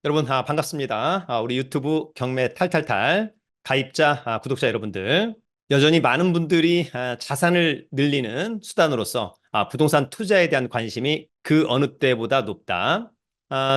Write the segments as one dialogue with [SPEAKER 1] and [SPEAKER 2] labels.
[SPEAKER 1] 여러분, 반갑습니다. 우리 유튜브 경매 탈탈탈 가입자, 구독자 여러분들. 여전히 많은 분들이 자산을 늘리는 수단으로서 부동산 투자에 대한 관심이 그 어느 때보다 높다.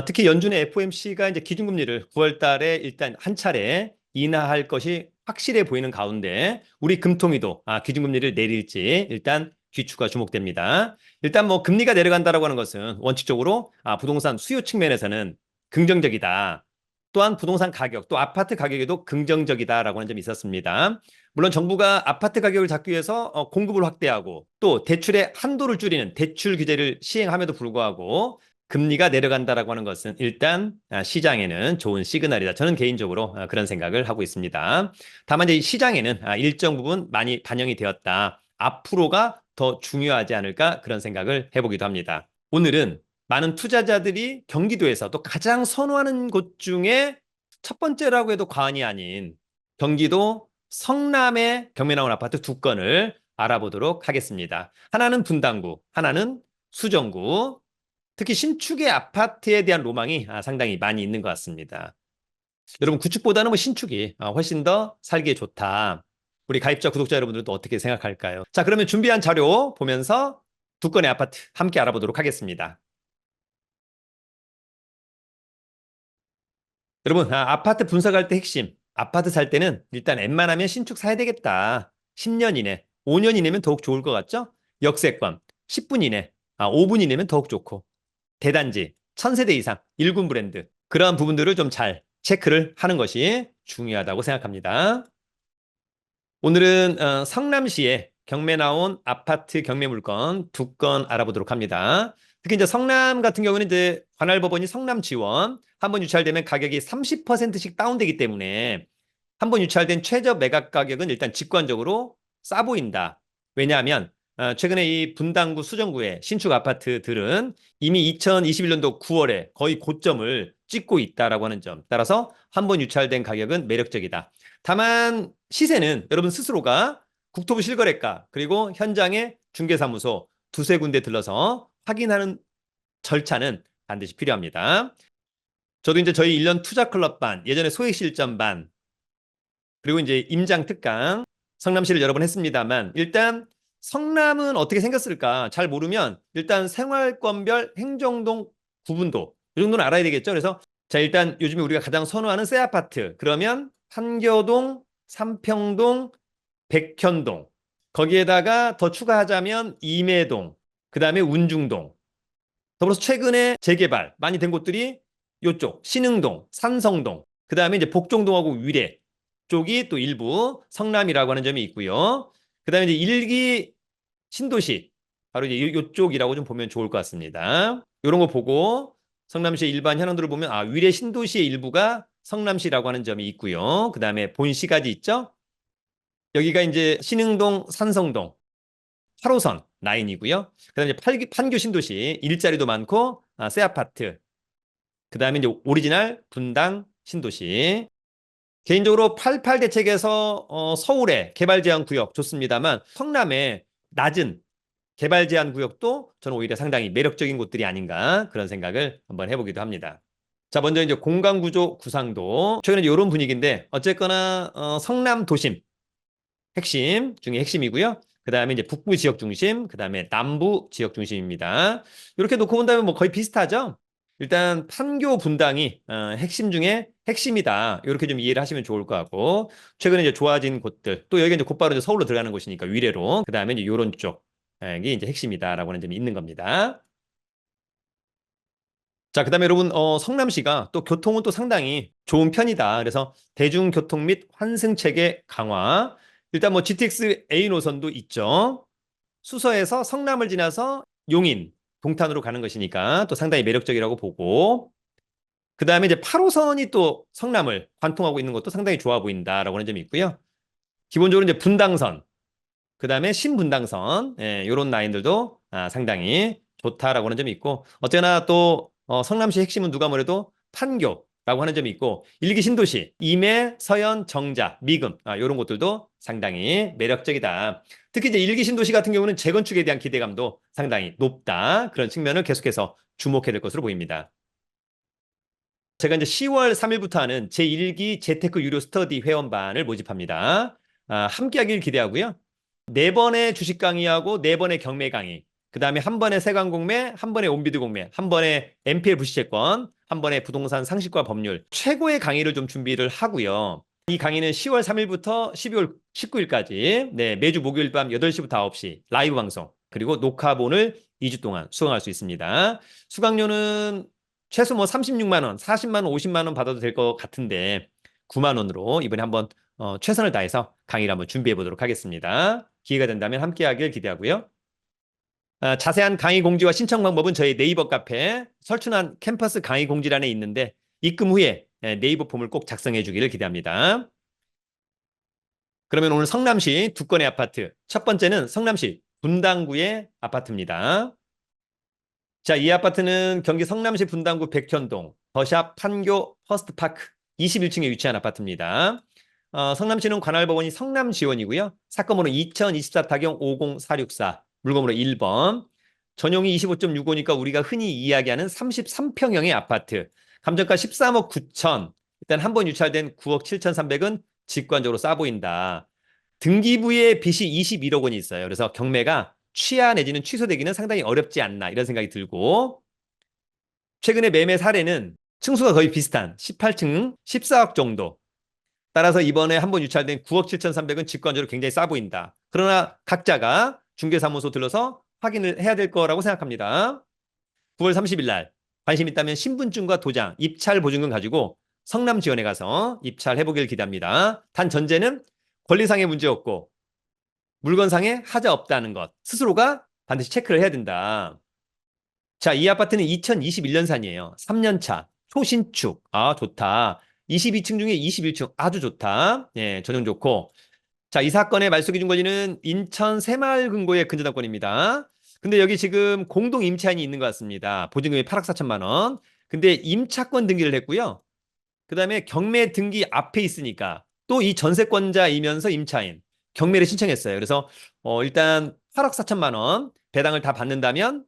[SPEAKER 1] 특히 연준의 FOMC가 이제 기준금리를 9월 달에 일단 한 차례 인하할 것이 확실해 보이는 가운데 우리 금통위도 기준금리를 내릴지 일단 귀추가 주목됩니다. 일단 뭐 금리가 내려간다라고 하는 것은 원칙적으로 부동산 수요 측면에서는 긍정적이다. 또한 부동산 가격, 또 아파트 가격에도 긍정적이다라고 하는 점이 있었습니다. 물론 정부가 아파트 가격을 잡기 위해서 공급을 확대하고 또 대출의 한도를 줄이는 대출 규제를 시행함에도 불구하고 금리가 내려간다라고 하는 것은 일단 시장에는 좋은 시그널이다. 저는 개인적으로 그런 생각을 하고 있습니다. 다만 이제 시장에는 일정 부분 많이 반영이 되었다. 앞으로가 더 중요하지 않을까 그런 생각을 해보기도 합니다. 오늘은 많은 투자자들이 경기도에서 또 가장 선호하는 곳 중에 첫 번째라고 해도 과언이 아닌 경기도 성남에 경매 나온 아파트 두 건을 알아보도록 하겠습니다. 하나는 분당구, 하나는 수정구. 특히 신축의 아파트에 대한 로망이 상당히 많이 있는 것 같습니다. 여러분, 구축보다는 뭐 신축이 훨씬 더 살기에 좋다. 우리 가입자, 구독자 여러분들도 어떻게 생각할까요? 자, 그러면 준비한 자료 보면서 두 건의 아파트 함께 알아보도록 하겠습니다. 여러분, 아파트 분석할 때 핵심. 아파트 살 때는 일단 웬만하면 신축 사야 되겠다. 10년 이내, 5년 이내면 더욱 좋을 것 같죠? 역세권, 10분 이내, 5분 이내면 더욱 좋고. 대단지, 1000세대 이상, 1군 브랜드. 그러한 부분들을 좀 잘 체크를 하는 것이 중요하다고 생각합니다. 오늘은 성남시에 경매 나온 아파트 경매 물건 두 건 알아보도록 합니다. 특히 이제 성남 같은 경우는 이제 관할법원이 성남 지원 한 번 유찰되면 가격이 30%씩 다운되기 때문에 한 번 유찰된 최저 매각 가격은 일단 직관적으로 싸 보인다. 왜냐하면 최근에 이 분당구 수정구의 신축 아파트들은 이미 2021년도 9월에 거의 고점을 찍고 있다라고 하는 점. 따라서 한 번 유찰된 가격은 매력적이다. 다만 시세는 여러분 스스로가 국토부 실거래가 그리고 현장의 중개사무소 두세 군데 들러서 확인하는 절차는 반드시 필요합니다. 저도 이제 저희 1년 투자 클럽 반, 예전에 소액 실전 반, 그리고 이제 임장 특강, 성남시를 여러 번 했습니다만 일단 성남은 어떻게 생겼을까 잘 모르면 일단 생활권별 행정동 구분도 이 정도는 알아야 되겠죠. 그래서 자, 일단 요즘에 우리가 가장 선호하는 새 아파트 그러면 판교동, 삼평동, 백현동 거기에다가 더 추가하자면 임해동 그다음에 운중동 더불어서 최근에 재개발 많이 된 곳들이 요쪽 신흥동, 산성동 그다음에 이제 복종동하고 위례 쪽이 또 일부 성남이라고 하는 점이 있고요. 그다음에 이제 일기 신도시 바로 이제 이쪽이라고 좀 보면 좋을 것 같습니다. 이런 거 보고 성남시의 일반 현황들을 보면 위례 신도시의 일부가 성남시라고 하는 점이 있고요. 그다음에 본시까지 있죠. 여기가 이제 신흥동, 산성동 8호선 라인이고요. 그다음에 이제 판교 신도시 일자리도 많고 새 아파트. 그다음에 이제 오리지널 분당 신도시. 개인적으로 88 대책에서 서울의 개발 제한 구역 좋습니다만 성남의 낮은 개발 제한 구역도 저는 오히려 상당히 매력적인 곳들이 아닌가 그런 생각을 한번 해보기도 합니다. 자, 먼저 이제 공간 구조 구상도 최근에 이런 분위기인데 어쨌거나 성남 도심 핵심 중에 핵심이고요. 그 다음에 이제 북부 지역 중심, 그 다음에 남부 지역 중심입니다. 이렇게 놓고 본다면 뭐 거의 비슷하죠? 일단 판교 분당이 핵심 중에 핵심이다. 이렇게 좀 이해를 하시면 좋을 것 같고 최근에 이제 좋아진 곳들 또 여기가 이제 곧바로 이제 서울로 들어가는 곳이니까 위례로 그 다음에 이제 요런 쪽이 이제 핵심이다라고 하는 점이 있는 겁니다. 자, 그다음에 여러분 성남시가 또 교통은 또 상당히 좋은 편이다. 그래서 대중교통 및 환승 체계 강화. 일단 뭐 GTX A 노선도 있죠. 수서에서 성남을 지나서 용인, 동탄으로 가는 것이니까 또 상당히 매력적이라고 보고 그다음에 이제 8호선이 또 성남을 관통하고 있는 것도 상당히 좋아 보인다라고 하는 점이 있고요. 기본적으로 이제 분당선, 그다음에 신분당선 이런 라인들도 상당히 좋다라고 하는 점이 있고 어쨌거나 또 성남시 핵심은 누가 뭐래도 판교라고 하는 점이 있고 일기 신도시 임해 서현 정자 미금 이런 곳들도 상당히 매력적이다. 특히 이제 일기 신도시 같은 경우는 재건축에 대한 기대감도 상당히 높다. 그런 측면을 계속해서 주목해야 될 것으로 보입니다. 제가 이제 10월 3일부터 하는 제1기 재테크 유료 스터디 회원반을 모집합니다. 함께 하길 기대하고요. 4번의 주식 강의하고 4번의 경매 강의, 그 다음에 한 번의 세관 공매, 한 번의 온비드 공매, 한 번의 MPL 부실채권, 한 번의 부동산 상식과 법률, 최고의 강의를 좀 준비를 하고요. 이 강의는 10월 3일부터 12월 19일까지 매주 목요일 밤 8시부터 9시 라이브 방송, 그리고 녹화본을 2주 동안 수강할 수 있습니다. 수강료는 최소 뭐 36만 원, 40만 원, 50만 원 받아도 될 것 같은데 9만 원으로 이번에 한번 최선을 다해서 강의를 한번 준비해 보도록 하겠습니다. 기회가 된다면 함께 하길 기대하고요. 자세한 강의 공지와 신청 방법은 저희 네이버 카페 설춘환 캠퍼스 강의 공지란에 있는데 입금 후에 네이버 폼을 꼭 작성해 주기를 기대합니다. 그러면 오늘 성남시 두 건의 아파트, 첫 번째는 성남시 분당구의 아파트입니다. 자, 이 아파트는 경기 성남시 분당구 백현동 더샵 판교 퍼스트파크 21층에 위치한 아파트입니다. 성남시는 관할법원이 성남지원이고요. 사건번호 2024-50464, 물건번호 1번. 전용이 25.65니까 우리가 흔히 이야기하는 33평형의 아파트. 감정가 13억 9천. 일단 한 번 유찰된 9억 7,300은 직관적으로 싸 보인다. 등기부에 빚이 21억 원이 있어요. 그래서 경매가 취하 내지는 취소되기는 상당히 어렵지 않나 이런 생각이 들고, 최근에 매매 사례는 층수가 거의 비슷한 18층 14억 정도. 따라서 이번에 한번 유찰된 9억 7,300은 직관적으로 굉장히 싸 보인다. 그러나 각자가 중개사무소 들러서 확인을 해야 될 거라고 생각합니다. 9월 30일 날 관심 있다면 신분증과 도장, 입찰 보증금 가지고 성남지원에 가서 입찰해보길 기대합니다. 단 전제는 권리상의 문제 없고 물건상에 하자 없다는 것 스스로가 반드시 체크를 해야 된다. 자, 이 아파트는 2021년산이에요. 3년차 초신축. 좋다. 22층 중에 21층 아주 좋다. 예, 전용 좋고. 자, 이 사건의 말소기준 권리는 인천 새마을금고의 근저당권입니다. 근데 여기 지금 공동 임차인이 있는 것 같습니다. 보증금이 8억 4천만 원. 근데 임차권 등기를 했고요. 그 다음에 경매 등기 앞에 있으니까 또 이 전세권자이면서 임차인 경매를 신청했어요. 그래서 일단 8억 4천만 원 배당을 다 받는다면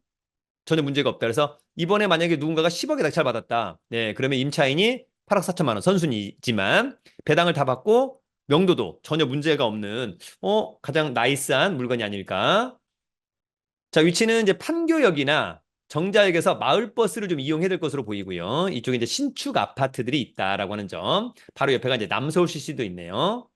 [SPEAKER 1] 전혀 문제가 없다. 그래서 이번에 만약에 누군가가 10억에 낙찰 받았다. 네, 그러면 임차인이 8억 4천만 원 선순위지만 배당을 다 받고 명도도 전혀 문제가 없는 가장 나이스한 물건이 아닐까. 자, 위치는 이제 판교역이나 정자역에서 마을버스를 좀 이용해야 될 것으로 보이고요. 이쪽에 이제 신축 아파트들이 있다라고 하는 점. 바로 옆에가 이제 남서울CC도 있네요.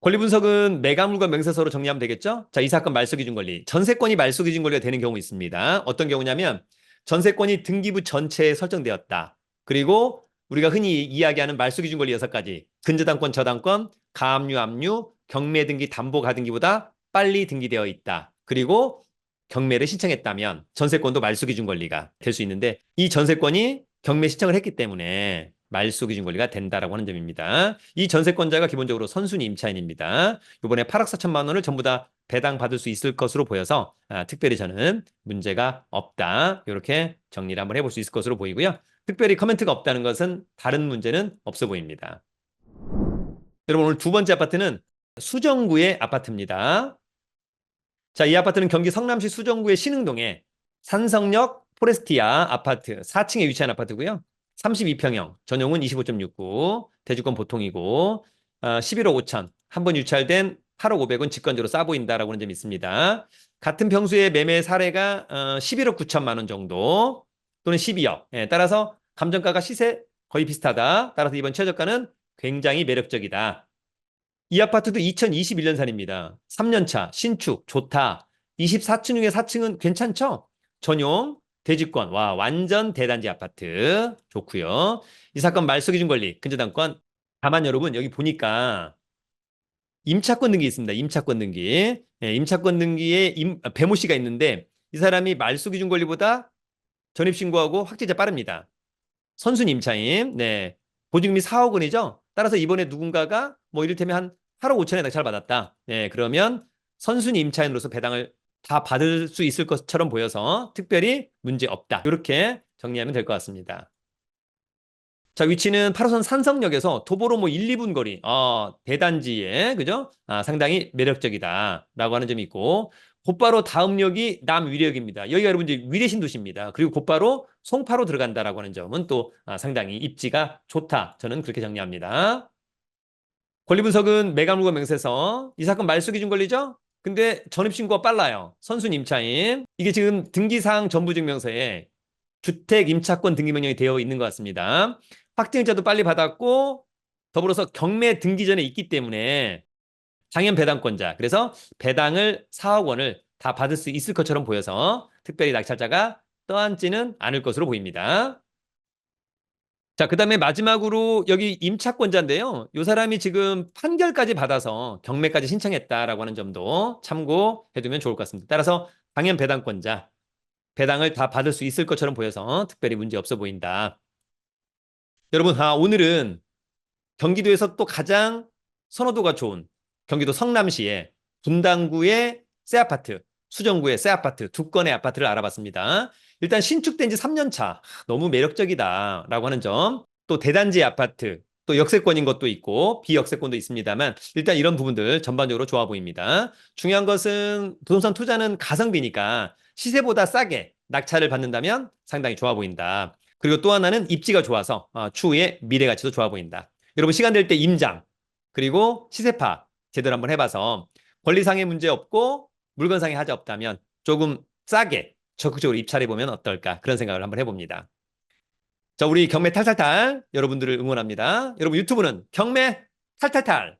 [SPEAKER 1] 권리 분석은 매각물과 명세서로 정리하면 되겠죠? 자, 이 사건 말소기준 권리. 전세권이 말소기준 권리가 되는 경우 있습니다. 어떤 경우냐면 전세권이 등기부 전체에 설정되었다. 그리고 우리가 흔히 이야기하는 말소기준 권리 6가지. 근저당권, 저당권, 가압류, 압류, 경매 등기, 담보 가등기보다 빨리 등기되어 있다. 그리고 경매를 신청했다면 전세권도 말소기준 권리가 될 수 있는데 이 전세권이 경매 신청을 했기 때문에 말소기준 권리가 된다라고 하는 점입니다. 이 전세권자가 기본적으로 선순위 임차인입니다. 이번에 8억 4천만 원을 전부 다 배당받을 수 있을 것으로 보여서 특별히 저는 문제가 없다. 이렇게 정리를 한번 해볼 수 있을 것으로 보이고요. 특별히 커멘트가 없다는 것은 다른 문제는 없어 보입니다. 여러분, 오늘 두 번째 아파트는 수정구의 아파트입니다. 자, 이 아파트는 경기 성남시 수정구의 신흥동에 산성역 포레스티아 아파트 4층에 위치한 아파트고요. 32평형, 전용은 25.69, 대주권 보통이고 11억 5천, 한 번 유찰된 8억 500은 직관적으로 싸 보인다라고 하는 점이 있습니다. 같은 평수의 매매 사례가 11억 9천만 원 정도 또는 12억. 따라서 감정가가 시세 거의 비슷하다. 따라서 이번 최저가는 굉장히 매력적이다. 이 아파트도 2021년산입니다. 3년차, 신축, 좋다. 24층 중에 4층은 괜찮죠? 전용, 대지권, 와, 완전 대단지 아파트. 좋고요. 이 사건 말소기준 권리, 근저당권. 다만 여러분, 여기 보니까 임차권 등기 있습니다. 임차권 등기. 임차권 등기에 배모 씨가 있는데 이 사람이 말소기준 권리보다 전입신고하고 확정자 빠릅니다. 선순위 임차인. 네. 보증금이 4억 원이죠. 따라서 이번에 누군가가 뭐 이를테면 한 8억 5천에 낙찰 받았다. 네, 그러면 선순위 임차인으로서 배당을 다 받을 수 있을 것처럼 보여서 특별히 문제 없다. 이렇게 정리하면 될 것 같습니다. 자, 위치는 8호선 산성역에서 도보로 뭐 1, 2분 거리. 대단지에, 그죠? 상당히 매력적이다라고 하는 점이 있고, 곧바로 다음역이 남위례역입니다. 여기가 여러분 이제 위례신도시입니다. 그리고 곧바로 송파로 들어간다라고 하는 점은 또 상당히 입지가 좋다. 저는 그렇게 정리합니다. 권리 분석은 매각물건 명세서. 이 사건 말소 기준 권리죠? 근데 전입신고가 빨라요. 선순 임차인. 이게 지금 등기사항 전부증명서에 주택 임차권 등기 명령이 되어 있는 것 같습니다. 확정일자도 빨리 받았고 더불어서 경매 등기 전에 있기 때문에 당연 배당권자. 그래서 배당을 4억 원을 다 받을 수 있을 것처럼 보여서 특별히 낙찰자가 떠안지는 않을 것으로 보입니다. 자, 그 다음에 마지막으로 여기 임차권자인데요. 이 사람이 지금 판결까지 받아서 경매까지 신청했다라고 하는 점도 참고해두면 좋을 것 같습니다. 따라서 당연 배당권자, 배당을 다 받을 수 있을 것처럼 보여서 특별히 문제 없어 보인다. 여러분, 오늘은 경기도에서 또 가장 선호도가 좋은 경기도 성남시의 분당구의 새 아파트, 수정구의 새 아파트 두 건의 아파트를 알아봤습니다. 일단 신축된 지 3년 차, 너무 매력적이다라고 하는 점, 또 대단지 아파트, 또 역세권인 것도 있고 비역세권도 있습니다만 일단 이런 부분들 전반적으로 좋아 보입니다. 중요한 것은 부동산 투자는 가성비니까 시세보다 싸게 낙찰을 받는다면 상당히 좋아 보인다. 그리고 또 하나는 입지가 좋아서 추후에 미래 가치도 좋아 보인다. 여러분 시간 될 때 임장 그리고 시세파 제대로 한번 해봐서 권리상의 문제 없고 물건상의 하자 없다면 조금 싸게 적극적으로 입찰해보면 어떨까 그런 생각을 한번 해봅니다. 자, 우리 경매 탈탈탈 여러분들을 응원합니다. 여러분 유튜브는 경매 탈탈탈